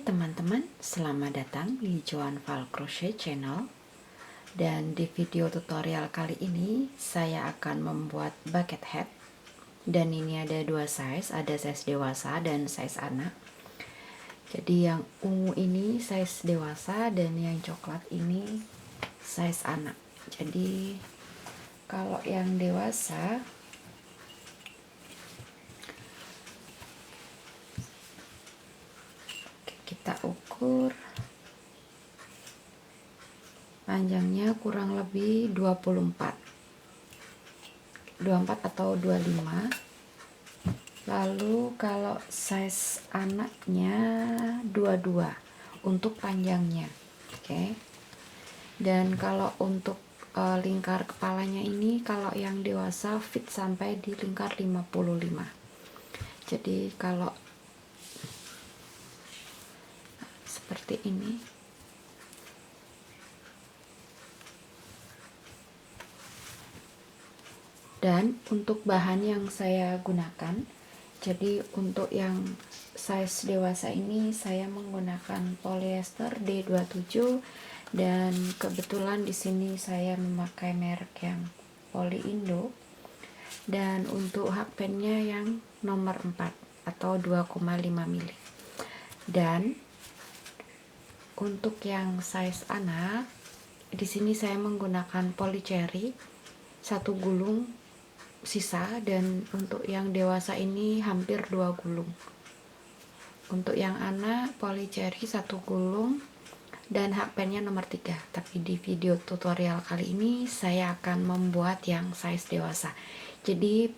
teman-teman, selamat datang di Joan Val Crochet Channel. Dan di video tutorial kali ini saya akan membuat bucket hat. Dan ini ada dua size, ada size dewasa dan size anak. Jadi yang ungu ini size dewasa dan yang coklat ini size anak. Jadi kalau yang dewasa kita ukur panjangnya kurang lebih 24 atau 25. Lalu kalau size anaknya 22 untuk panjangnya. Oke. Dan kalau untuk lingkar kepalanya ini, kalau yang dewasa fit sampai di lingkar 55. Jadi kalau seperti ini, dan untuk bahan yang saya gunakan, jadi untuk yang size dewasa ini saya menggunakan polyester D27 dan kebetulan di sini saya memakai merek yang Poly Indo. Dan untuk hakpennya yang nomor 4 atau 2,5 mili. Dan untuk yang size anak, di sini saya menggunakan poly cherry 1 gulung sisa, dan untuk yang dewasa ini hampir 2 gulung. Untuk yang anak poly cherry 1 gulung dan hakpennya nomor 3. Tapi di video tutorial kali ini saya akan membuat yang size dewasa. Jadi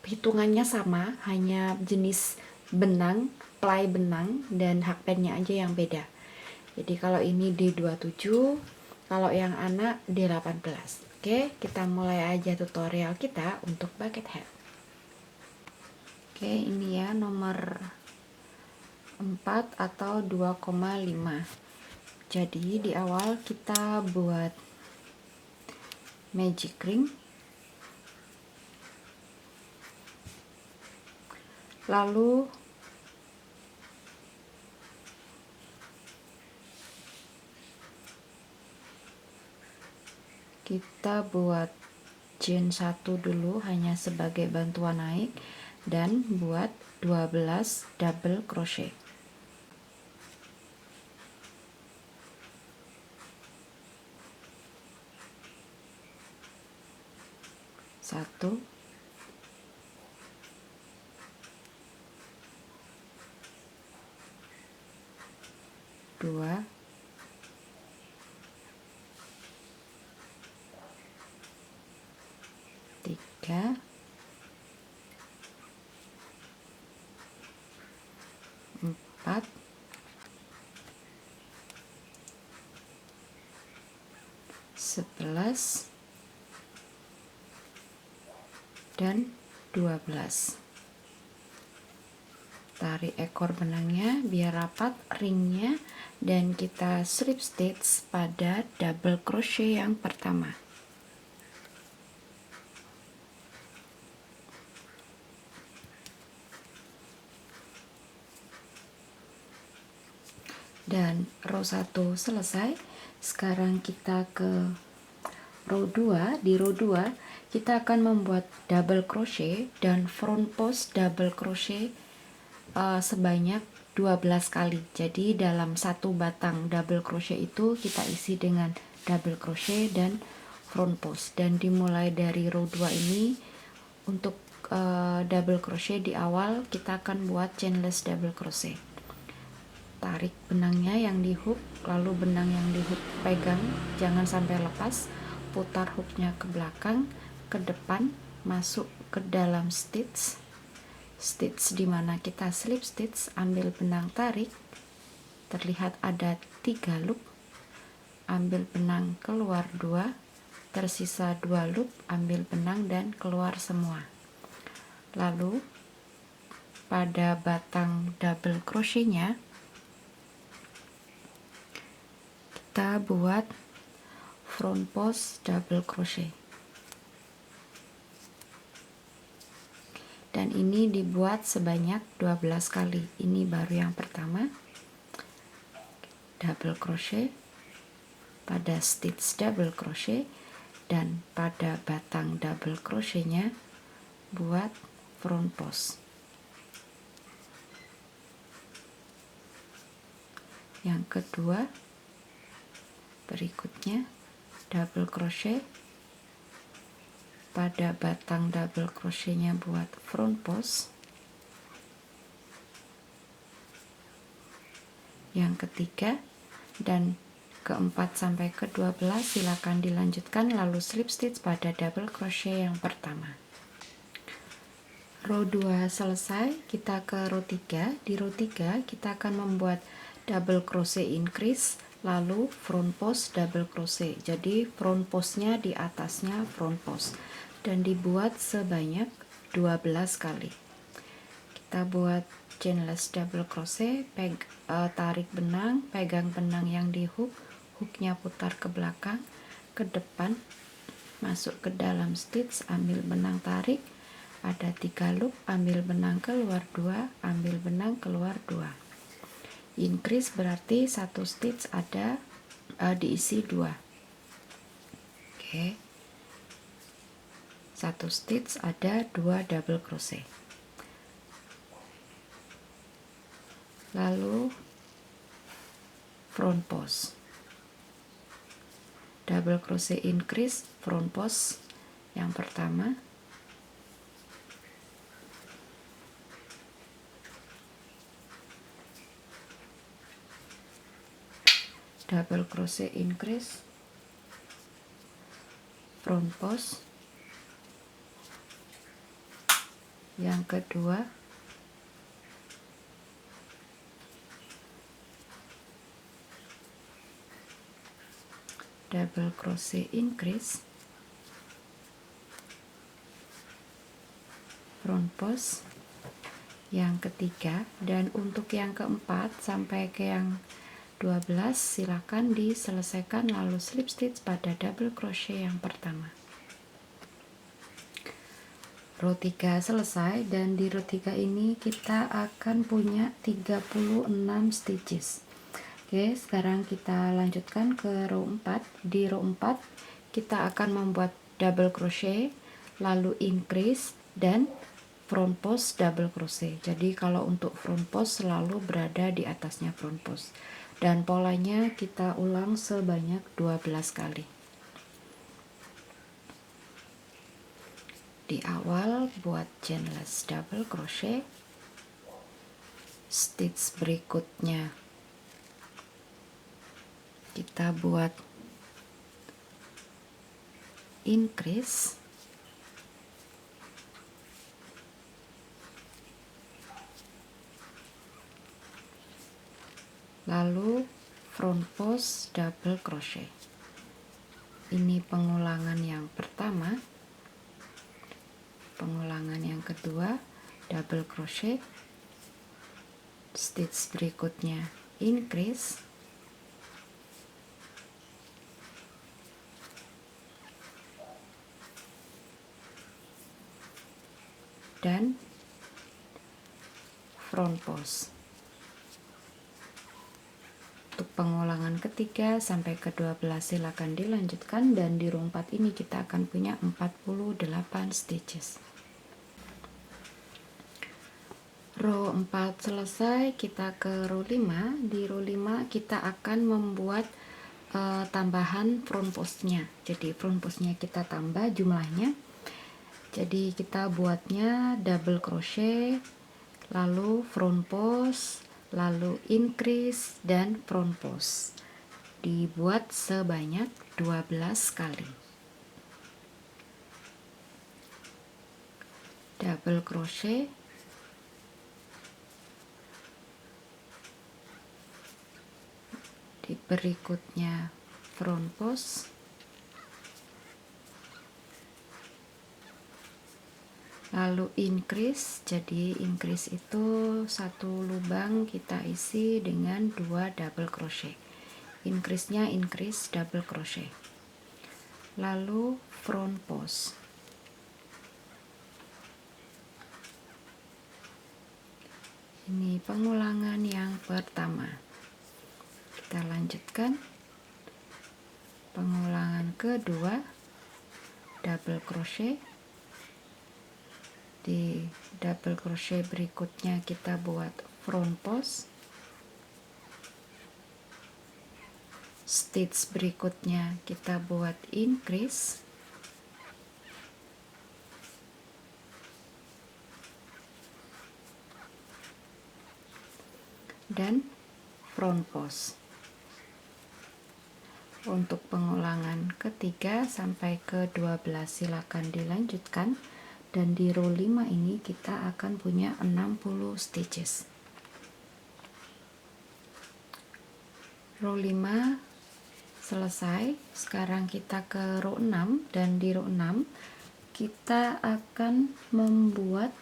hitungannya sama, hanya jenis benang, ply benang dan hakpennya aja yang beda. Jadi kalau ini D27, kalau yang anak D18. Oke, kita mulai aja tutorial kita untuk bucket hat. Oke, ini ya nomor 4 atau 2,5. Jadi di awal kita buat magic ring. Lalu kita buat chain 1 dulu hanya sebagai bantuan naik, dan buat 12 double crochet. Satu, dua, tiga, empat, sebelas, dan 12. Tarik ekor benangnya biar rapat ringnya, dan kita slip stitch pada double crochet yang pertama. Dan row 1 selesai. Sekarang kita ke row 2. Di row 2 kita akan membuat double crochet dan front post double crochet sebanyak 12 kali. Jadi dalam satu batang double crochet itu kita isi dengan double crochet dan front post. Dan dimulai dari row 2 ini, untuk double crochet di awal kita akan buat chainless double crochet. Tarik benangnya yang di hook, lalu benang yang di hook pegang, jangan sampai lepas. Putar hooknya ke belakang, ke depan, masuk ke dalam stitch dimana kita slip stitch, ambil benang, tarik, terlihat ada 3 loop, ambil benang, keluar 2, tersisa 2 loop, ambil benang dan keluar semua. Lalu pada batang double crochetnya kita buat front post double crochet, dan ini dibuat sebanyak 12 kali. Ini baru yang pertama. double crochet, pada stitch double crochet, dan pada batang double crochetnya buat front post. Yang kedua, berikutnya double crochet, pada batang double crochetnya buat front post. Yang ketiga dan keempat sampai ke-12 silakan dilanjutkan, lalu slip stitch pada double crochet yang pertama. Row 2 selesai, kita ke row 3. Di row 3 kita akan membuat double crochet increase, lalu front post double crochet. Jadi front postnya di atasnya front post, dan dibuat sebanyak 12 kali. Kita buat chainless double crochet, tarik benang, pegang benang yang di hook, hooknya putar ke belakang, ke depan, masuk ke dalam stitch, ambil benang tarik, ada 3 loop, ambil benang keluar 2, ambil benang keluar 2. Increase berarti satu stitch ada diisi 2. Oke. Satu stitch ada 2 double crochet. Lalu front post, double crochet increase, front post yang pertama, double crochet increase, front post yang kedua, double crochet increase, front post yang ketiga, dan untuk yang keempat sampai ke yang 12 silakan diselesaikan, lalu slip stitch pada double crochet yang pertama. Row 3 selesai, dan di row 3 ini kita akan punya 36 stitches. Oke, sekarang kita lanjutkan ke row 4. Di row 4 kita akan membuat double crochet, lalu increase, dan front post double crochet. Jadi kalau untuk front post selalu berada di atasnya front post, dan polanya kita ulang sebanyak 12 kali. Di awal buat chainless double crochet, stitch berikutnya kita buat increase, lalu front post double crochet. Ini pengulangan yang pertama. Pengulangan yang kedua, double crochet, stitch berikutnya increase, dan front post. Untuk pengulangan ketiga sampai ke-12 silakan dilanjutkan, dan di row 4 ini kita akan punya 48 stitches. Row 4 selesai, kita ke row 5. Di row 5 kita akan membuat tambahan front postnya. Jadi front postnya kita tambah jumlahnya. Jadi kita buatnya double crochet, lalu front post, lalu increase, dan front post. Dibuat sebanyak 12 kali. Double crochet, di berikutnya front post, lalu increase. Jadi increase itu satu lubang kita isi dengan 2 double crochet. Increase-nya increase double crochet, lalu front post. Ini pengulangan yang pertama. Kita lanjutkan pengulangan kedua, double crochet. Di double crochet berikutnya kita buat front post. Stitch berikutnya kita buat increase. Dan front post. Untuk pengulangan ketiga sampai ke 12 silakan dilanjutkan, dan di row 5 ini kita akan punya 60 stitches. Row 5 selesai. Sekarang kita ke row 6, dan di row 6 kita akan membuat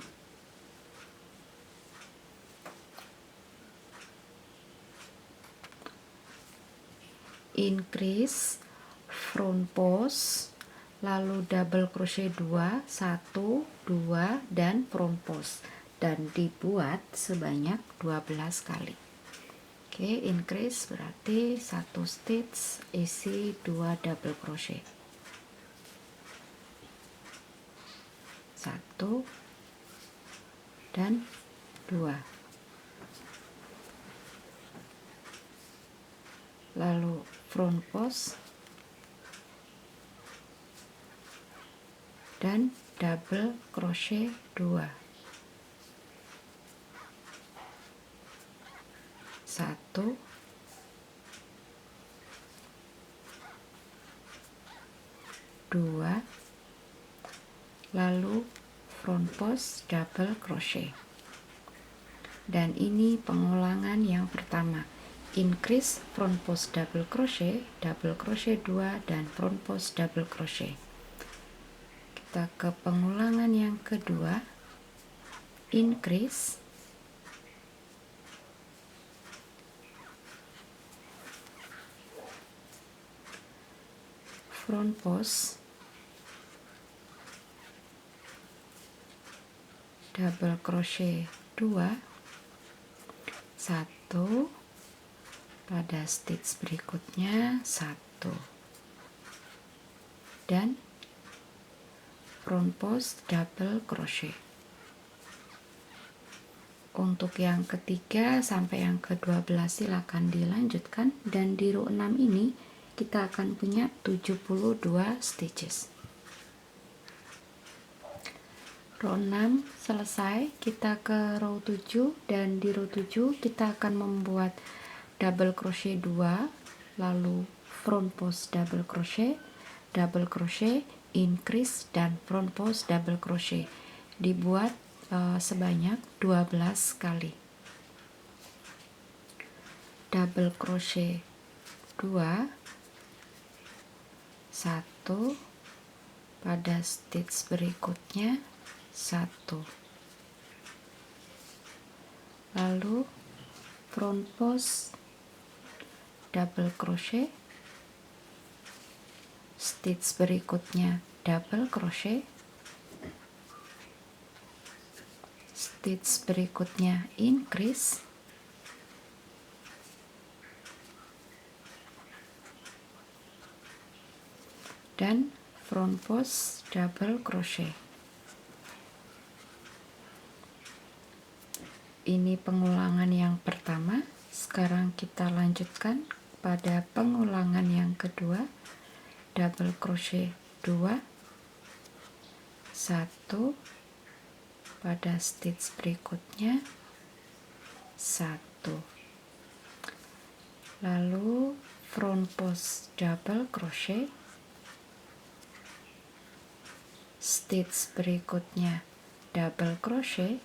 increase, front post, lalu double crochet 2, 1, 2, dan front post, dan dibuat sebanyak 12 kali. Oke, increase berarti 1 stitch isi 2 double crochet, 1 dan 2. Lalu front post dan double crochet 2, 1, 2, lalu front post double crochet. Dan ini pengulangan yang pertama, increase, front post double crochet 2, dan front post double crochet. Kita ke pengulangan yang kedua, increase, front post double crochet 2, 1, pada stitch berikutnya 1, dan front post double crochet. Untuk yang ketiga sampai yang ke-12 silakan dilanjutkan, dan di row 6 ini kita akan punya 72 stitches. Row 6 selesai, kita ke row 7, dan di row 7 kita akan membuat double crochet 2, lalu front post double crochet, increase, dan front post double crochet. Dibuat sebanyak 12 kali. Double crochet 2, 1, pada stitch berikutnya 1, lalu front post double crochet, stitch berikutnya double crochet, stitch berikutnya increase, dan front post double crochet. Ini pengulangan yang pertama. Sekarang kita lanjutkan pada pengulangan yang kedua, double crochet 2, 1, pada stitch berikutnya 1, lalu front post double crochet, stitch berikutnya double crochet,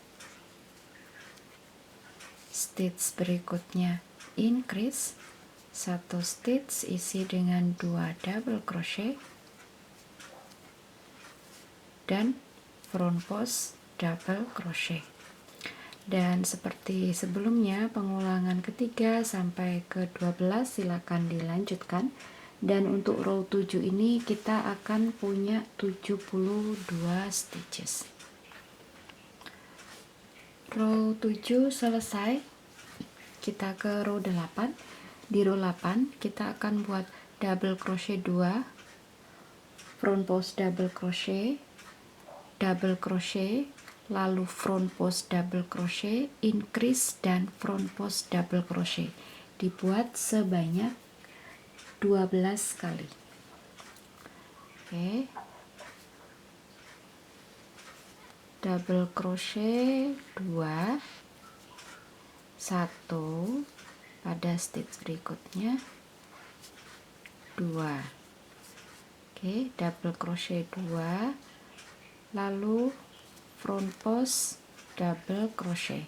stitch berikutnya increase, 1 stitch isi dengan 2 double crochet, dan front post double crochet. Dan seperti sebelumnya, pengulangan ketiga sampai ke 12 silakan dilanjutkan, dan untuk row 7 ini kita akan punya 72 stitches. Row 7 selesai, kita ke row 8, Di row 8 kita akan buat double crochet 2, front post double crochet, lalu front post double crochet, increase, dan front post double crochet. Dibuat sebanyak 12 kali. Oke. Double crochet 2, 1 pada stitch berikutnya, 2. Oke, double crochet 2, lalu front post double crochet.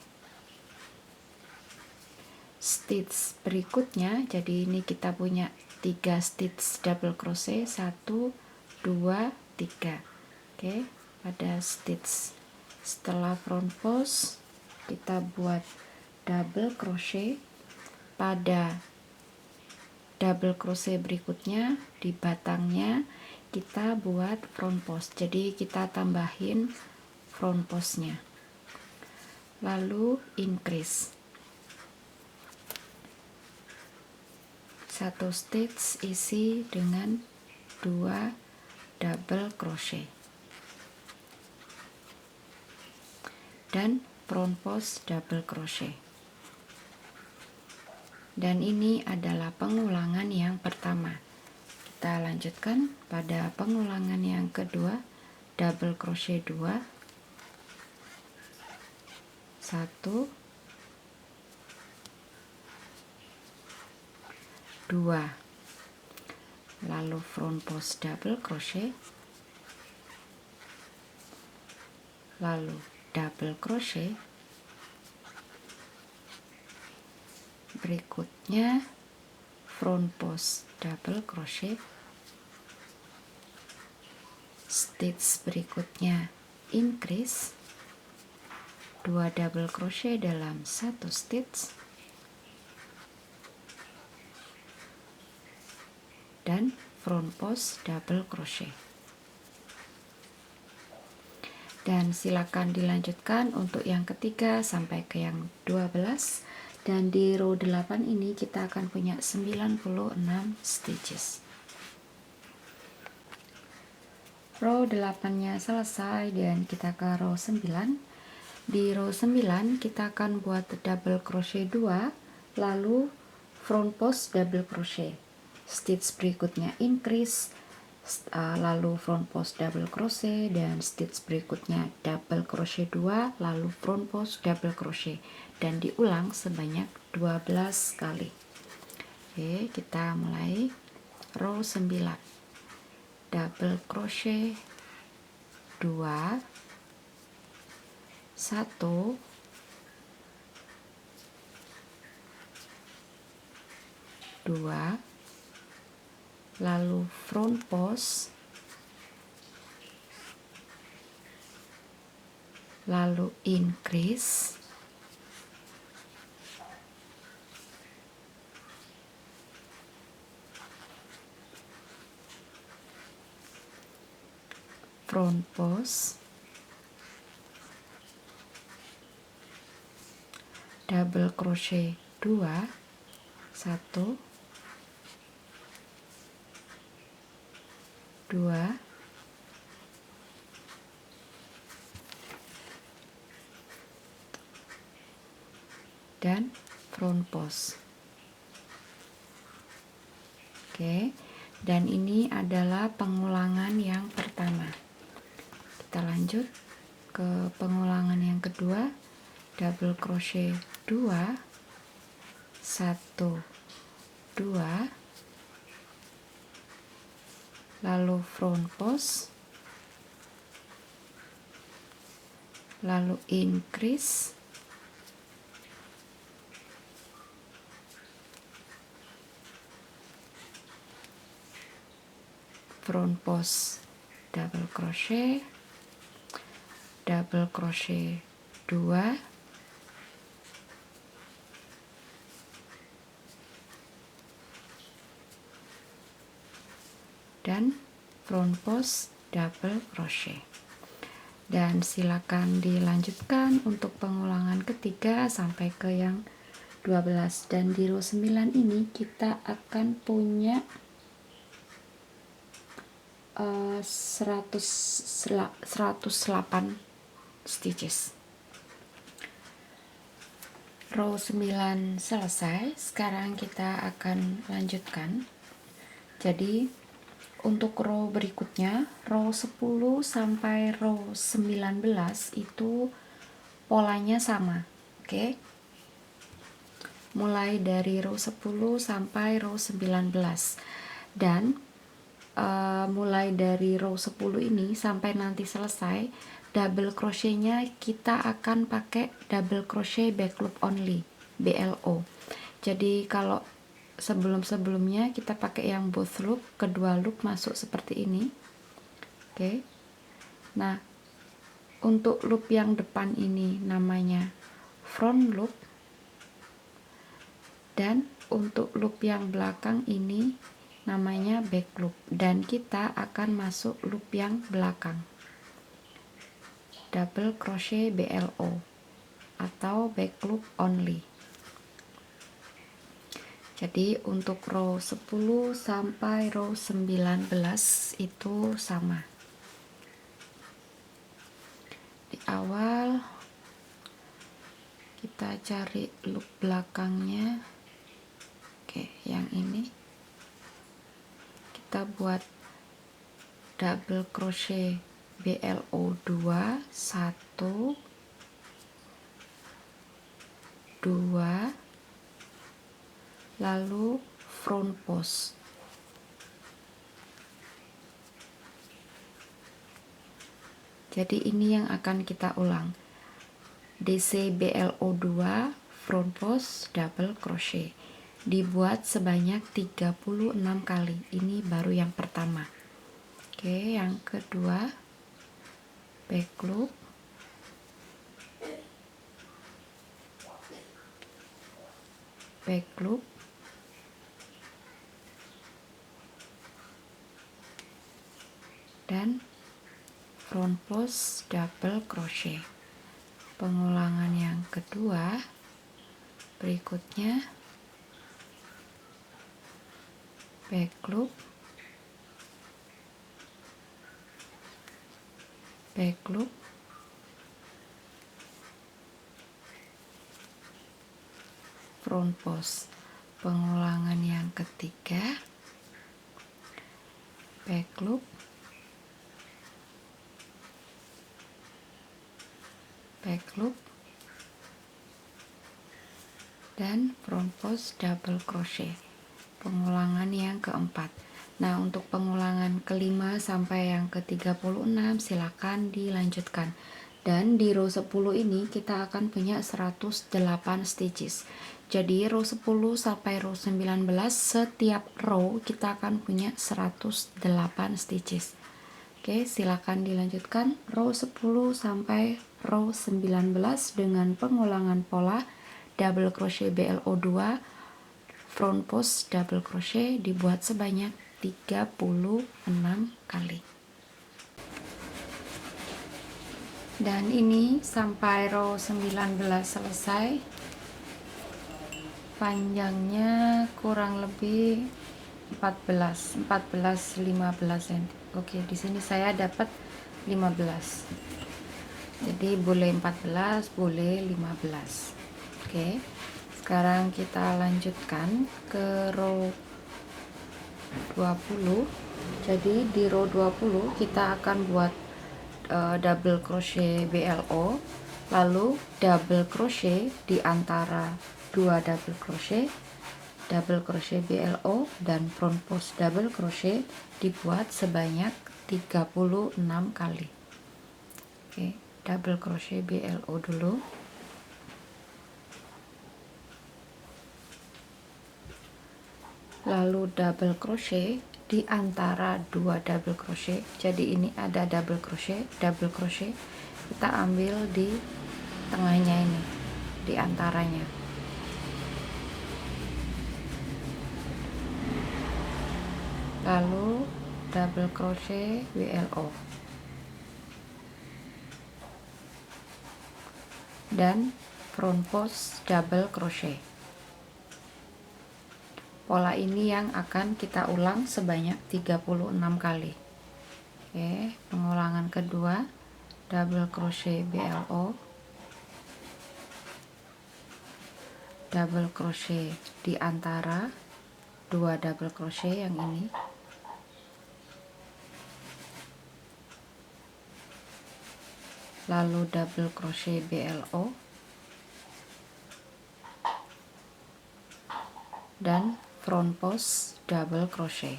Stitch berikutnya, jadi ini kita punya 3 stitch double crochet, 1 2 3. Oke, pada stitch setelah front post kita buat double crochet. Pada double crochet berikutnya di batangnya kita buat front post, jadi kita tambahin front postnya, lalu increase 1 stitch isi dengan 2 double crochet dan front post double crochet. Dan ini adalah pengulangan yang pertama. Kita lanjutkan pada pengulangan yang kedua, double crochet 2, 1 2, lalu front post double crochet, lalu double crochet, berikutnya front post double crochet, stitch berikutnya increase 2 double crochet dalam 1 stitch dan front post double crochet. Dan silakan dilanjutkan untuk yang ketiga sampai ke yang 12. Dan di row 8 ini kita akan punya 96 stitches. Row 8-nya selesai dan kita ke row 9. Di row 9 kita akan buat double crochet 2, lalu front post double crochet. Stitch berikutnya increase, lalu front post double crochet, dan stitch berikutnya double crochet 2, lalu front post double crochet, dan diulang sebanyak 12 kali. Oke, kita mulai row 9. Double crochet 2, 1 2, lalu front post, lalu increase, front post, double crochet 2, 1 2, dan front post. Oke, dan ini adalah pengulangan yang pertama. Kita lanjut ke pengulangan yang kedua, double crochet 2, 1 2, lalu front post, lalu increase, front post double crochet 2, dan front post double crochet. Dan silakan dilanjutkan untuk pengulangan ketiga sampai ke yang 12, dan di row 9 ini kita akan punya 108 stitches. Row 9 selesai. Sekarang kita akan lanjutkan. Jadi untuk row berikutnya, row 10 sampai row 19 itu polanya sama. Oke. Mulai dari row 10 sampai row 19. Dan mulai dari row 10 ini sampai nanti selesai, double crochetnya kita akan pakai double crochet back loop only, BLO. Jadi kalau sebelumnya kita pakai yang both loop, kedua loop masuk seperti ini. Oke. Nah, untuk loop yang depan ini namanya front loop, dan untuk loop yang belakang ini namanya back loop, dan kita akan masuk loop yang belakang, double crochet BLO atau back loop only. Jadi untuk row 10 sampai row 19 itu sama. Di awal kita cari loop belakangnya. Oke, yang ini kita buat double crochet BLO 2, 1, 2, lalu front post. Jadi ini yang akan kita ulang. DC BLO 2, front post, double crochet. Dibuat sebanyak 36 kali. Ini baru yang pertama. Oke, yang kedua back loop, back loop, dan front post double crochet. Pengulangan yang kedua berikutnya back loop, back loop, front post. Pengulangan yang ketiga back loop, back loop, dan front post double crochet. Pengulangan yang keempat. Nah, untuk pengulangan kelima sampai yang ke-36 silakan dilanjutkan. Dan di row 10 ini kita akan punya 108 stitches. Jadi row 10 sampai row 19 setiap row kita akan punya 108 stitches. Oke, silakan dilanjutkan row 10 sampai row 19 dengan pengulangan pola double crochet BLO 2, front post double crochet, dibuat sebanyak 36 kali. Dan ini sampai row 19 selesai. Panjangnya kurang lebih 14 15 cm. Oke, di sini saya dapat 15. Jadi boleh 14, boleh 15. Oke. Sekarang kita lanjutkan ke row 20. Jadi di row 20 kita akan buat double crochet BLO, lalu double crochet di antara dua double crochet BLO, dan front post double crochet dibuat sebanyak 36 kali. Oke, double crochet BLO dulu, lalu double crochet di antara dua double crochet. Jadi ini ada double crochet, kita ambil di tengahnya ini, di antaranya. Lalu double crochet BLO dan front post double crochet. Pola ini yang akan kita ulang sebanyak 36 kali. Oke, pengulangan kedua, double crochet BLO, double crochet di antara 2 double crochet yang ini, lalu double crochet BLO, dan front post double crochet.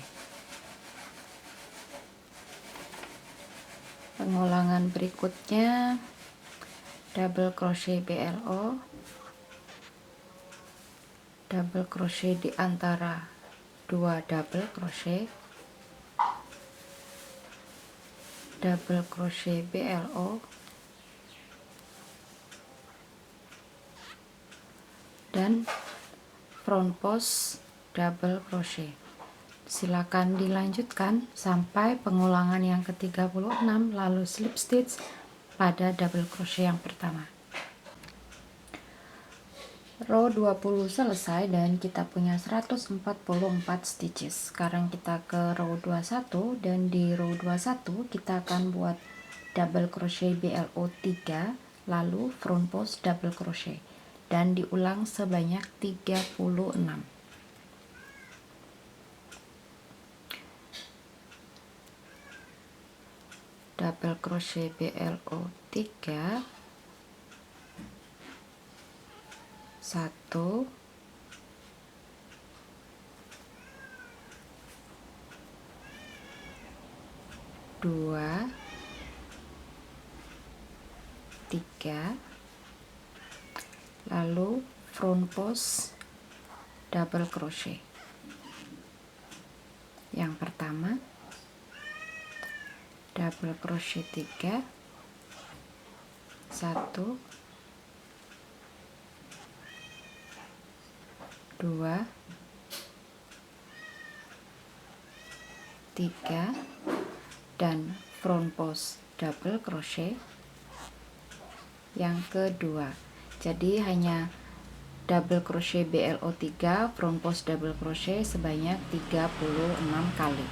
Pengulangan berikutnya, double crochet BLO, double crochet di antara 2 double crochet, double crochet BLO, dan front post double crochet. Silakan dilanjutkan sampai pengulangan yang ke-36, lalu slip stitch pada double crochet yang pertama. Row 20 selesai dan kita punya 144 stitches. Sekarang kita ke row 21, dan di row 21 kita akan buat double crochet BLO 3, lalu front post double crochet, dan diulang sebanyak 36. Double crochet BLO 3, 1, 2, 3, lalu front post double crochet. Yang pertama, double crochet 3, 1, 2, 3, dan front post double crochet yang kedua. Jadi hanya double crochet BLO 3, front post double crochet sebanyak 36 kali.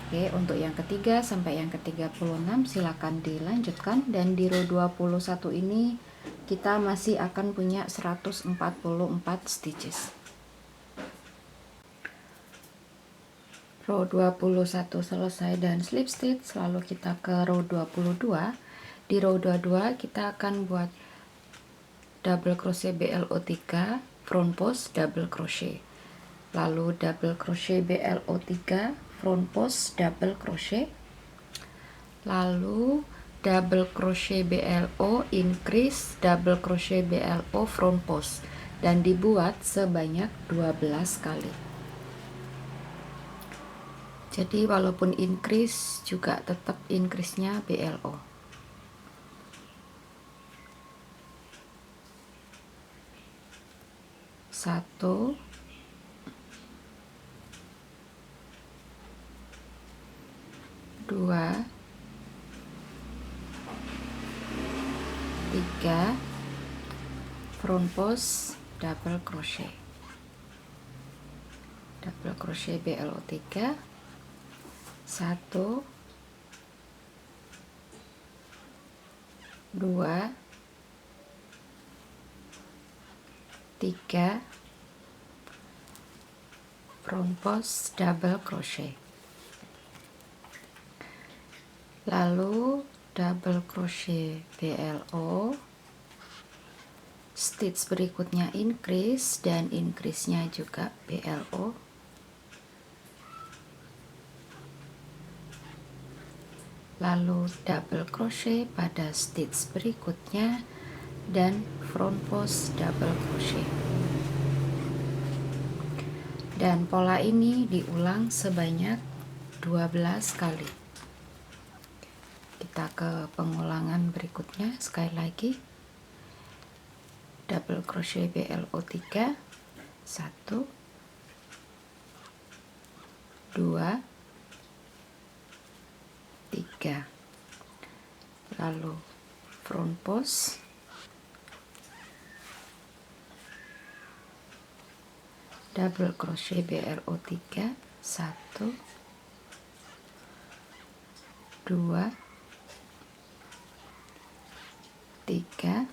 Oke, untuk yang ketiga sampai yang ke-36 silakan dilanjutkan, dan di row 21 ini kita masih akan punya 144 stitches. Row 21 selesai dan slip stitch, lalu kita ke row 22. Di row 22 kita akan buat double crochet BLO 3, front post double crochet, lalu double crochet BLO 3, front post double crochet, lalu double crochet BLO increase double crochet BLO front post, dan dibuat sebanyak 12 kali. Jadi walaupun increase juga tetap increase-nya BLO. Satu, dua, tiga, front post double crochet, double crochet BLO 3, 1, 2, 3, front post double crochet, lalu double crochet BLO, stitch berikutnya increase, dan increase-nya juga BLO, lalu double crochet pada stitch berikutnya, dan front post double crochet. Dan pola ini diulang sebanyak 12 kali. Kita ke pengulangan berikutnya sekali lagi. Double crochet BLO 3, 1, 2, 3, lalu front post, double crochet BLO 3, 1 2 3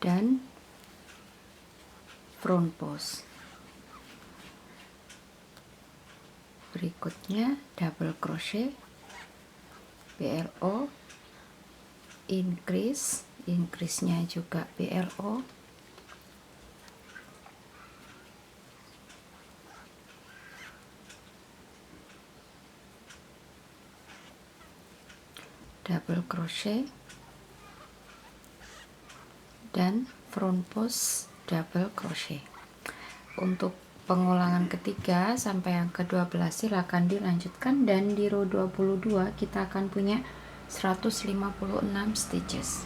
dan front post. Berikutnya double crochet BLO, increase-nya juga BLO, double crochet dan front post double crochet. Untuk pengulangan ketiga sampai yang ke-12 silakan dilanjutkan, dan di row 22 kita akan punya 156 stitches.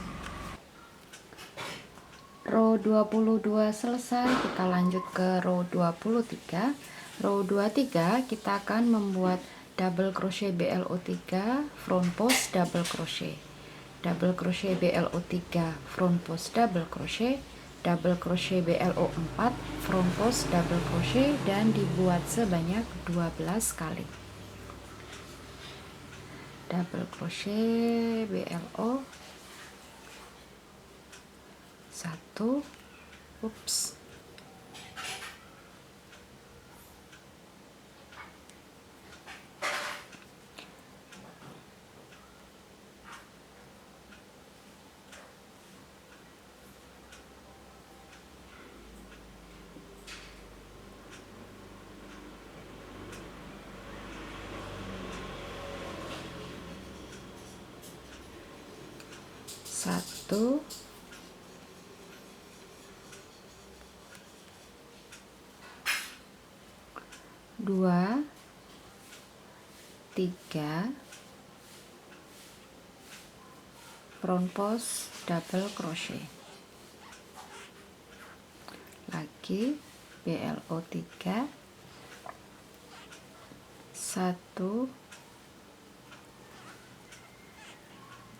Row 22 selesai, kita lanjut ke row 23. Row 23 kita akan membuat double crochet BLO 3, front post double crochet, double crochet BLO 3, front post double crochet, double crochet BLO 4, front post double crochet, dan dibuat sebanyak 12 kali. Double crochet BLO 1, ups, satu, dua, tiga, front post double crochet, lagi BLO 3, 1,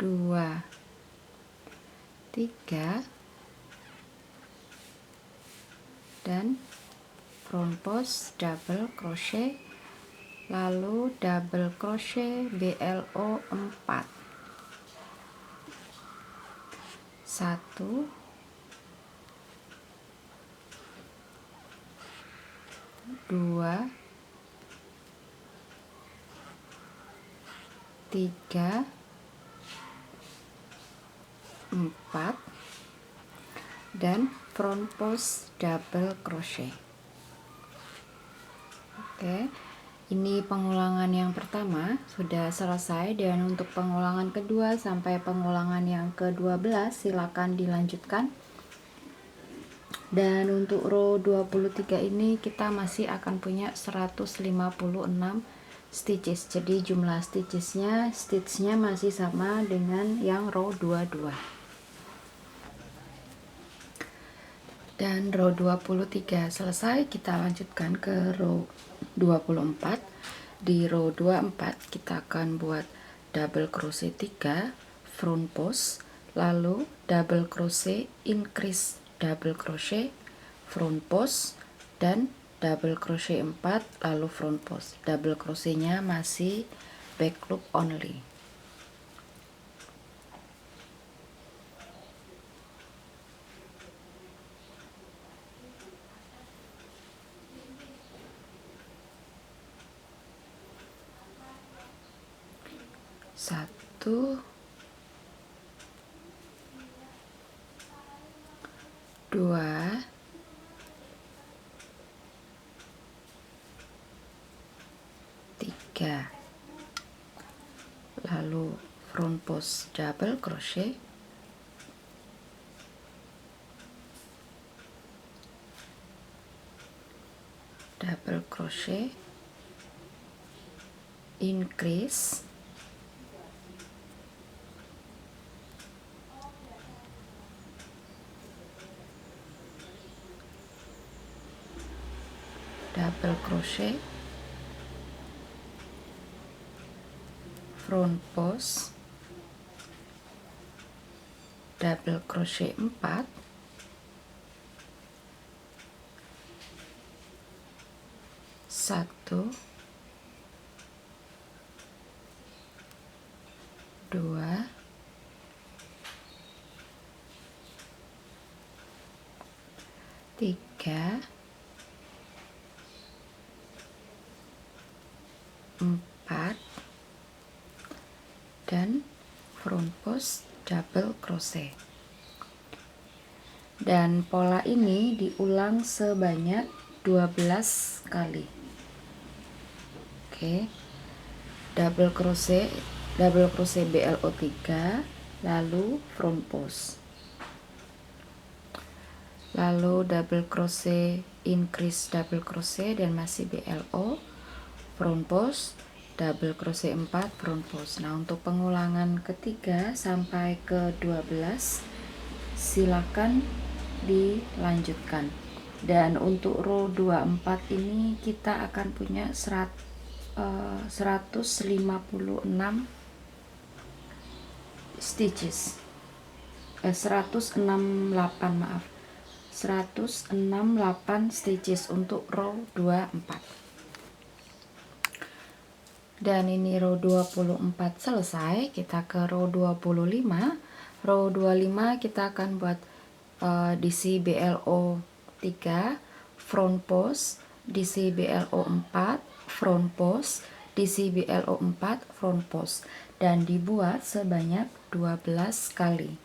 2, 3 dan front post double crochet, lalu double crochet BLO 4, 1, 2, 3, 4 dan front post double crochet. Oke, ini pengulangan yang pertama sudah selesai, dan untuk pengulangan kedua sampai pengulangan yang ke-12 silakan dilanjutkan. Dan untuk row 23 ini kita masih akan punya 156 stitches, jadi jumlah stitchnya masih sama dengan yang row 22. Dan row 23 selesai, kita lanjutkan ke row 24. Di row 24 kita akan buat double crochet 3, front post, lalu double crochet increase double crochet, front post, dan double crochet 4, lalu front post. Double crochetnya masih back loop only. Satu, dua, tiga, lalu front post double crochet, double crochet, increase, double crochet, front post, double crochet 4, 1, 2, 3, 4, dan front post double crochet. Dan pola ini diulang sebanyak 12 kali. Oke. Double crochet BLO 3, lalu front post. Lalu double crochet increase double crochet dan masih BLO, front post, double crochet 4, front post. Nah, untuk pengulangan ketiga sampai ke 12 silakan dilanjutkan. Dan untuk row 24 ini kita akan punya 156 stitches. 168, maaf. 168 stitches untuk row 24. Dan ini row 24 selesai, kita ke row 25. Row 25 kita akan buat DC BLO 3, front post, DC BLO 4, front post, DC BLO 4, front post, dan dibuat sebanyak 12 kali.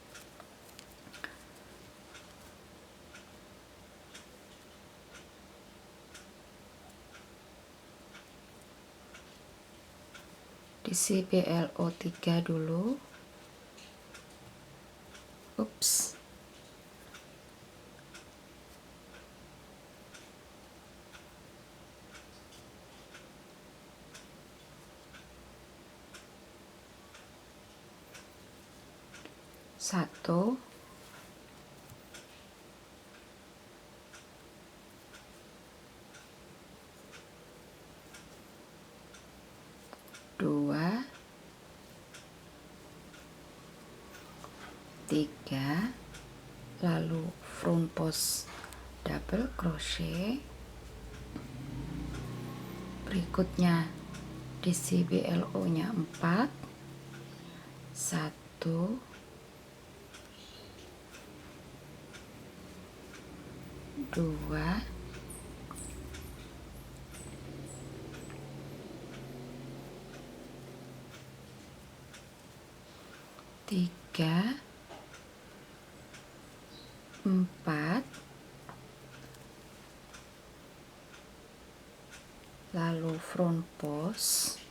DC BLO 3 dulu. Ups. Satu, dua, tiga, lalu front post double crochet, berikutnya DC BLO nya 4, 1, 2, 3, 4, lalu front post,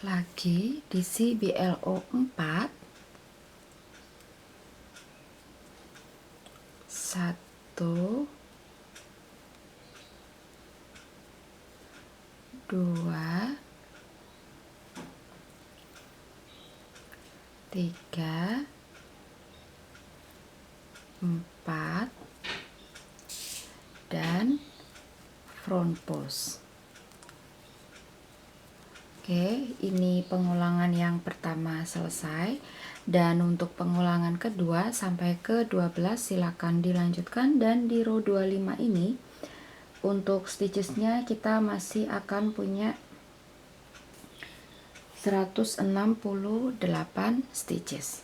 lagi DC BLO 4, 1, 2, 3, 4, dan front post. Oke, ini pengulangan yang pertama selesai, dan untuk pengulangan kedua sampai ke 12 silakan dilanjutkan. Dan di row 25 ini untuk stitchesnya kita masih akan punya 168 stitches.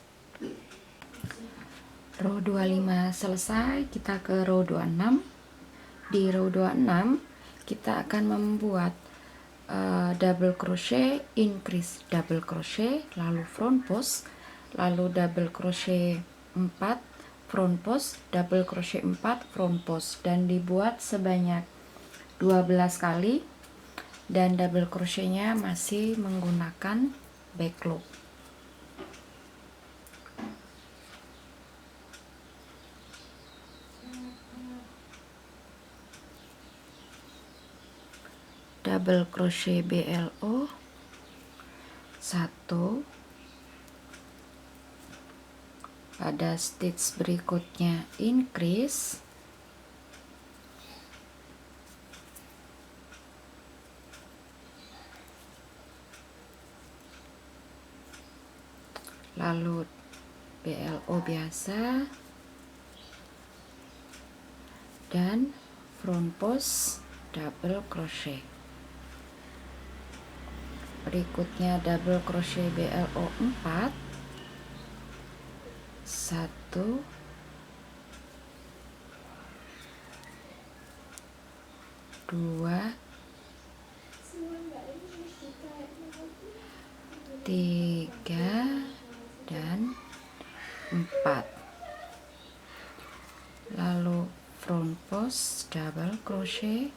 Row 25 selesai, kita ke row 26. Di row 26 kita akan membuat double crochet, increase double crochet, lalu front post, lalu double crochet 4, front post, double crochet 4, front post, dan dibuat sebanyak 12 kali. Dan double crochetnya masih menggunakan back loop. Double crochet BLO 1, pada stitch berikutnya increase, lalu BLO biasa, dan front post double crochet. Berikutnya double crochet BLO 4, 1, 2, 3 dan 4. Lalu front post double crochet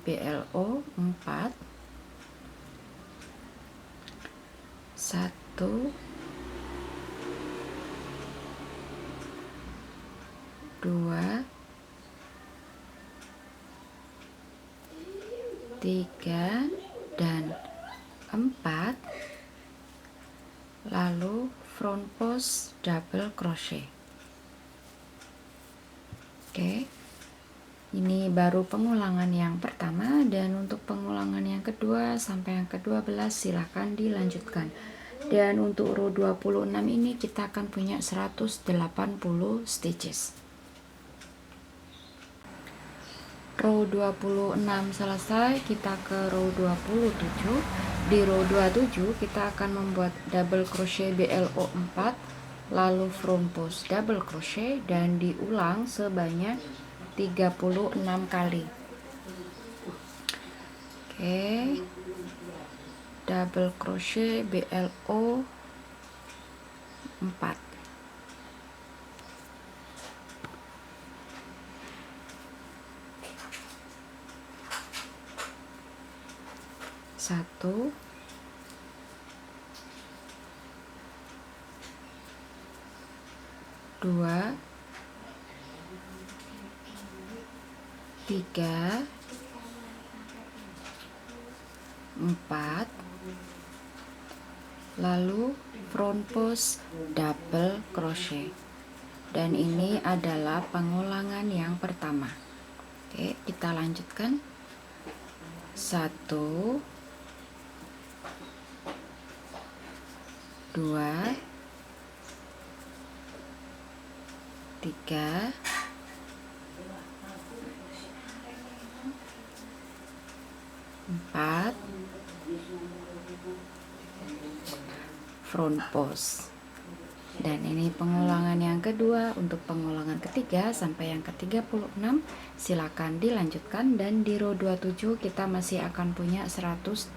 BLO 4, 1, 2, 3 dan 4, lalu front post double crochet. Oke, ini baru pengulangan yang pertama, dan untuk pengulangan yang kedua sampai yang ke-12 silahkan dilanjutkan. Dan untuk row 26 ini kita akan punya 180 stitches. Row 26 selesai, kita ke row 27. Di row 27 kita akan membuat double crochet BLO 4, lalu front post double crochet, dan diulang sebanyak 36 kali. Oke, double crochet BLO 4, 1, 2, 3, 4, lalu front post double crochet, dan ini adalah pengulangan yang pertama. Oke, kita lanjutkan. 1, 2, 3, 4, front post, dan ini pengulangan yang kedua. Untuk pengulangan ketiga sampai yang ke-36 silakan dilanjutkan, dan di row 27 kita masih akan punya 180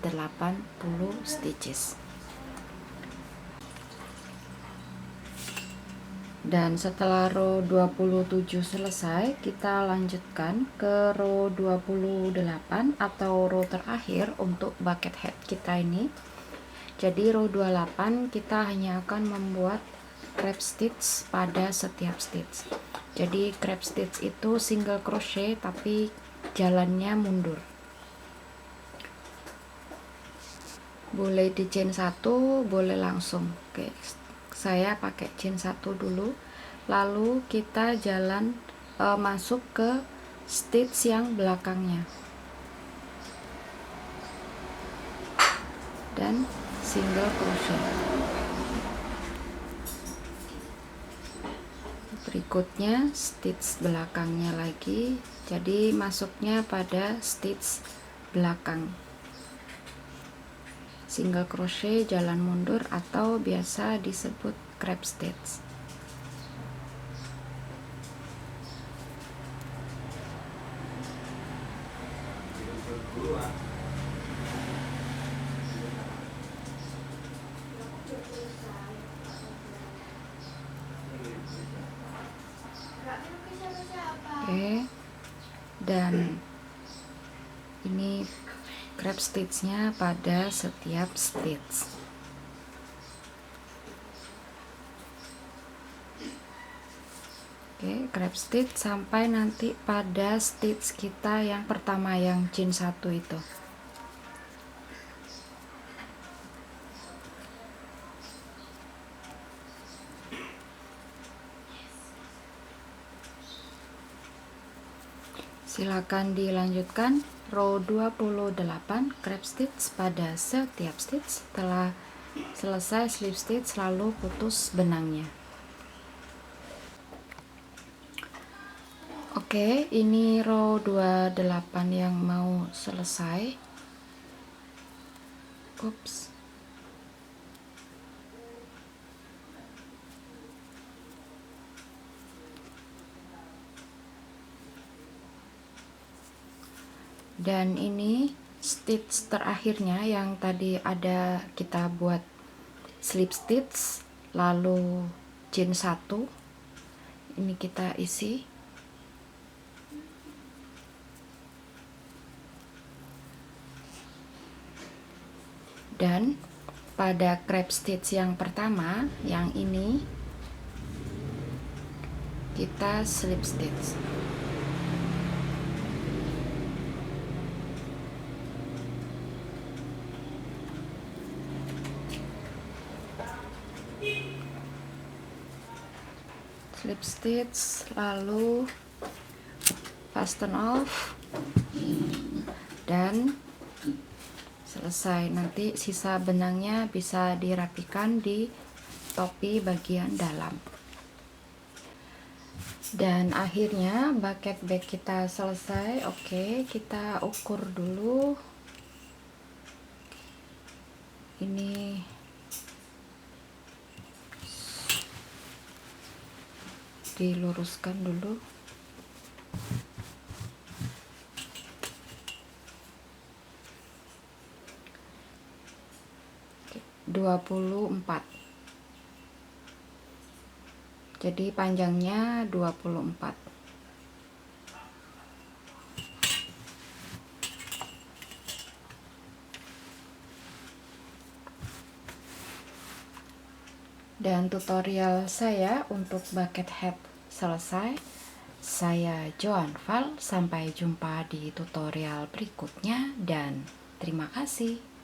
stitches. Dan setelah row 27 selesai, kita lanjutkan ke row 28 atau row terakhir untuk bucket hat kita ini. Jadi row 28 kita hanya akan membuat crepe stitch pada setiap stitch. Jadi crepe stitch itu single crochet tapi jalannya mundur. Boleh di chain 1, boleh langsung. Oke, saya pakai chain 1 dulu, lalu kita jalan masuk ke stitch yang belakangnya dan single crochet. Berikutnya stitch belakangnya lagi, jadi masuknya pada stitch belakang, single crochet jalan mundur atau biasa disebut crepe stitch. Oke, dan ini crepe stitchnya pada setiap stitch. Oke, crepe stitch sampai nanti pada stitch kita yang pertama, yang chain 1 itu. Silakan dilanjutkan row 28 crepe stitch pada setiap stitch. Setelah selesai slip stitch lalu putus benangnya. Oke, ini row 28 yang mau selesai. Ups. Dan ini stitch terakhirnya yang tadi ada kita buat slip stitch, lalu chain 1. Ini kita isi. Dan pada crepe stitch yang pertama, yang ini kita slip stitch. Slip stitch, lalu fasten off, dan selesai. Nanti sisa benangnya bisa dirapikan di topi bagian dalam. Dan akhirnya bucket bag kita selesai. Oke, kita ukur dulu. Ini diluruskan dulu. Oke, 24. Jadi panjangnya 24. Dan tutorial saya untuk bucket hat selesai. Saya Joan Val, sampai jumpa di tutorial berikutnya dan terima kasih.